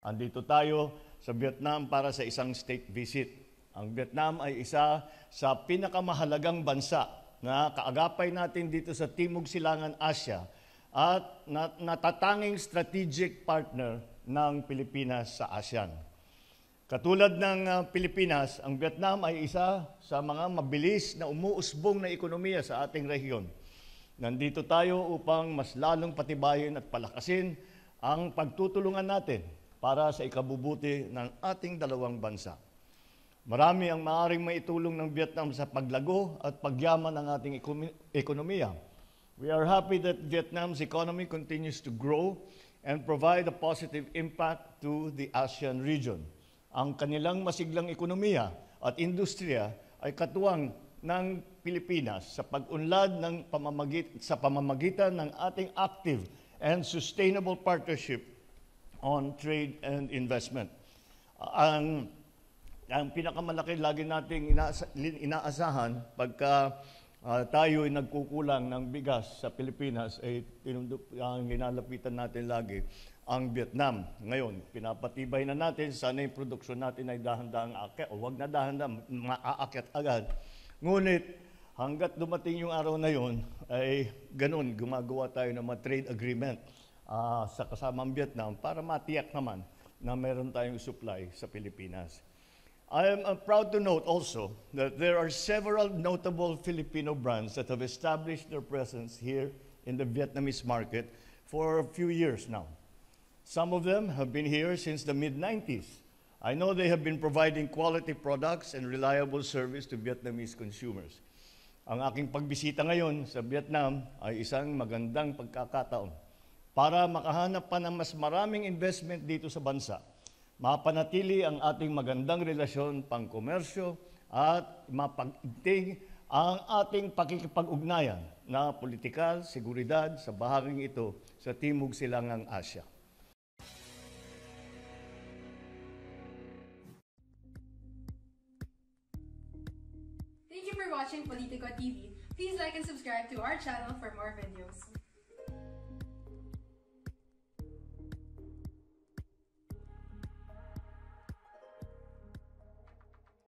Andito tayo sa Vietnam para sa isang state visit. Ang Vietnam ay isa sa pinakamahalagang bansa na kaagapay natin dito sa Timog Silangan Asya at natatanging strategic partner ng Pilipinas sa ASEAN. Katulad ng Pilipinas, ang Vietnam ay isa sa mga mabilis na umuusbong na ekonomiya sa ating rehiyon. Nandito tayo upang mas lalong patibayin at palakasin ang pagtutulungan natin para sa ikabubuti ng ating dalawang bansa. Marami ang maaaring maitulong ng Vietnam sa paglago at pagyaman ng ating ekonomiya. We are happy that Vietnam's economy continues to grow and provide a positive impact to the ASEAN region. Ang kanilang masiglang ekonomiya at industriya ay katuwang ng Pilipinas sa pag-unlad ng pamamagitan ng ating active and sustainable partnership on trade and investment. Ang pinakamalaki lagi nating inaasahan pagka tayo ay nagkukulang ng bigas sa Pilipinas ay ginalapitan natin lagi ang Vietnam. Ngayon, pinapatibay na natin, sana yung produksyon natin ay dahan-dahang aakyat, o wag na dahan-dahang maaakyat agad. Ngunit, hanggat dumating yung araw na yon, ay ganun, gumagawa tayo ng mga trade agreement sa kasamang Vietnam para matiyak naman na meron tayong supply sa Pilipinas. I am proud to note also that there are several notable Filipino brands that have established their presence here in the Vietnamese market for a few years now. Some of them have been here since the mid-90s. I know they have been providing quality products and reliable service to Vietnamese consumers. Ang aking pagbisita ngayon sa Vietnam ay isang magandang pagkakataon para makahanap pa ng mas maraming investment dito sa bansa, mapanatili ang ating magandang relasyon pangkomersyo at mapagigting ang ating pakikipag-ugnayan na politikal, seguridad sa bahaging ito sa Timog Silangang Asya. Thank you for watching Politico TV. Please like and subscribe to our channel for more videos.